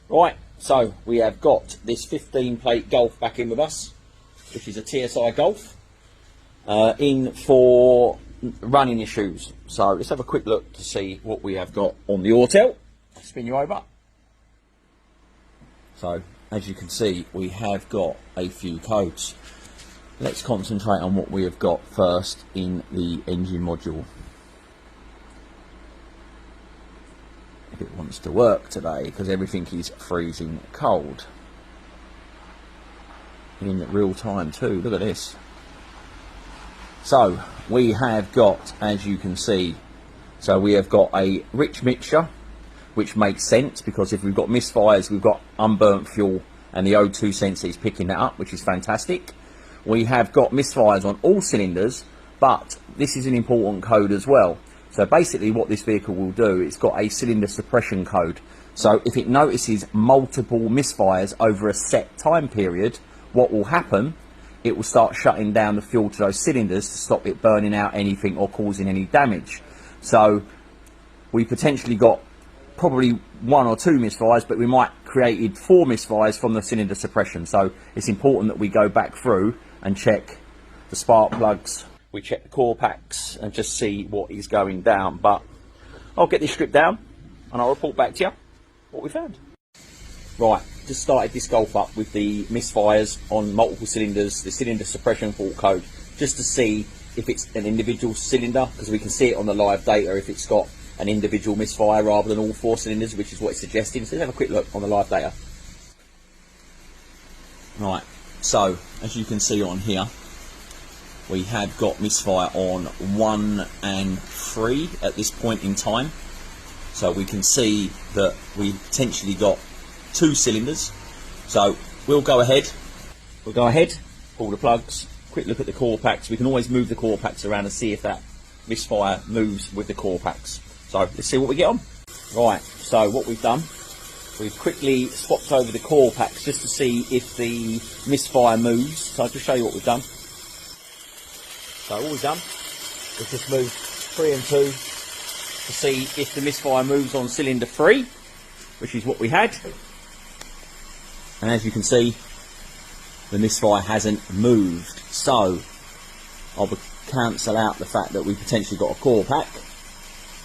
Right, so we have got this 15 plate Golf back in with us, which is a TSI Golf, in for running issues. So let's have a quick look to see what we have got on the Autel. I'll spin you over. So as you can see, we have got a few codes. Let's concentrate on what we have got first in the engine module. If it wants to work today, because everything is freezing cold. In real time too, look at this. So we have got, as you can see, so we have got a rich mixture, which makes sense because if we've got misfires, we've got unburnt fuel and the O2 sensor is picking that up, which is fantastic. We have got misfires on all cylinders, but this is an important code as well. So basically what this vehicle will do, it's got a cylinder suppression code. So if it notices multiple misfires over a set time period, what will happen, it will start shutting down the fuel to those cylinders to stop it burning out anything or causing any damage. So we potentially got probably 1 or 2 misfires, but we might created 4 misfires from the cylinder suppression. So it's important that we go back through and check the spark plugs, we check the core packs and just see what is going down. But I'll get this stripped down and I'll report back to you what we found. Right, just started this Golf up with the misfires on multiple cylinders, the cylinder suppression fault code, just to see if it's an individual cylinder, because we can see it on the live data if it's got an individual misfire rather than all 4 cylinders, which is what it's suggesting. So let's have a quick look on the live data. Right, so as you can see on here, we have got misfire on 1 and 3 at this point in time. So we can see that we potentially got 2 cylinders. So we'll go ahead, pull the plugs, quick look at the core packs. We can always move the core packs around and see if that misfire moves with the core packs. So let's see what we get on. Right, so what we've done, we've quickly swapped over the core packs just to see if the misfire moves. So I'll just show you what we've done. So all we've done is just moved 3 and 2 to see if the misfire moves on cylinder 3, which is what we had. And as you can see, the misfire hasn't moved. So I'll cancel out the fact that we potentially got a core pack.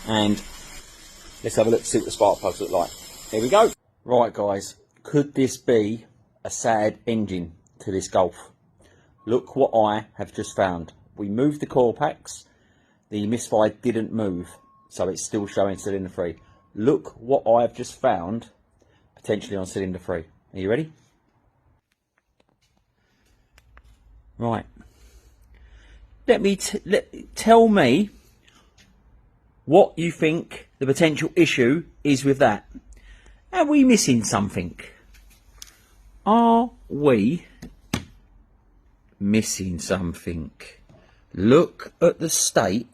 And let's have a look to see what the spark plugs look like. Here we go. Right guys, could this be a sad ending to this Golf? Look what I have just found. We moved the core packs, the misfire didn't move, so it's still showing cylinder 3. Look what I've just found potentially on cylinder 3. Are you ready? Right. Tell me what you think the potential issue is with that. Are we missing something? Are we missing something? Look at the state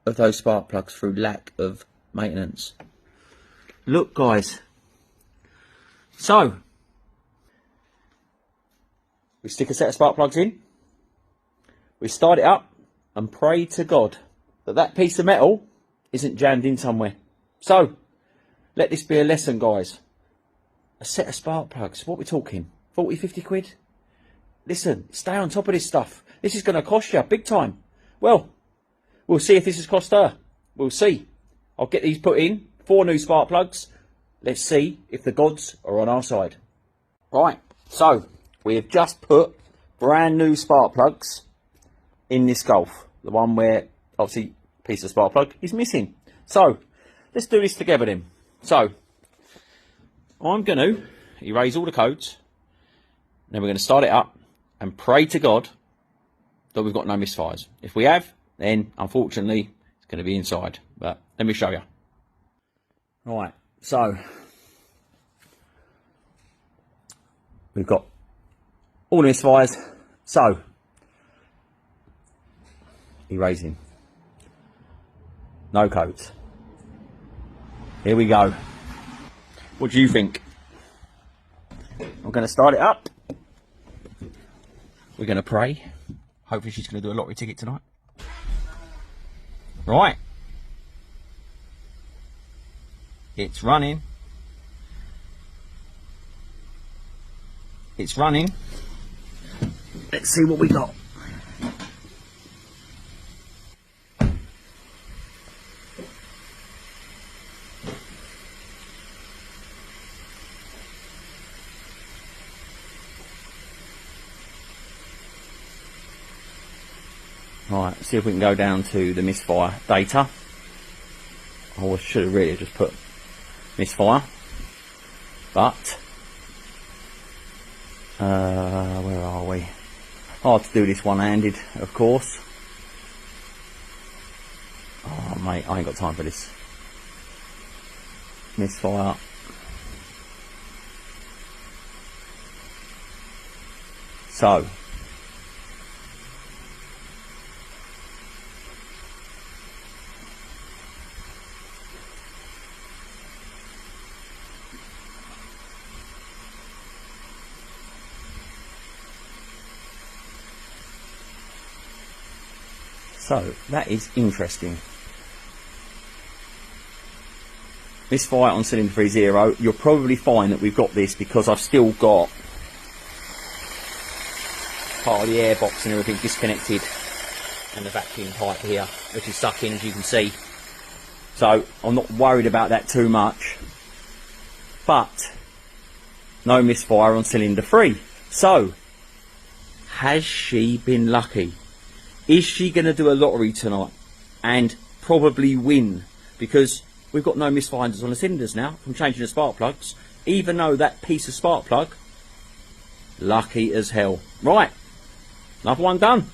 of those spark plugs through lack of maintenance. Look guys. So we stick a set of spark plugs in, we start it up and pray to God that that piece of metal isn't jammed in somewhere. So let this be a lesson guys. A set of spark plugs, what are we talking? 40, 50 quid? Listen, stay on top of this stuff. This is going to cost you big time. Well, we'll see if this has cost her. We'll see. I'll get these put in. 4 new spark plugs. Let's see if the gods are on our side. Right, so we have just put brand new spark plugs in this Golf. The one where obviously a piece of spark plug is missing. So let's do this together then. So I'm going to erase all the codes. Then we're going to start it up and pray to God that we've got no misfires. If we have, then unfortunately it's going to be inside. But let me show you. Right, so we've got all the misfires. So erasing. No codes. Here we go. What do you think? I'm going to start it up. We're going to pray. Hopefully she's going to do a lottery ticket tonight. Right. It's running. it's running. Let's see what we got. Right, see if we can go down to the misfire data. I should have really just put misfire, but where are we? Hard to do this one-handed, of course. Oh mate, I ain't got time for this. Misfire. So that is interesting. Misfire on cylinder 30. You'll probably find that we've got this because I've still got part of the air box and everything disconnected, and the vacuum pipe here, which is stuck in, as you can see. So I'm not worried about that too much. But no misfire on cylinder 3. So has she been lucky? Is she going to do a lottery tonight and probably win? Because we've got no misfires on the cylinders now from changing the spark plugs, even though that piece of spark plug, lucky as hell. Right, another one done.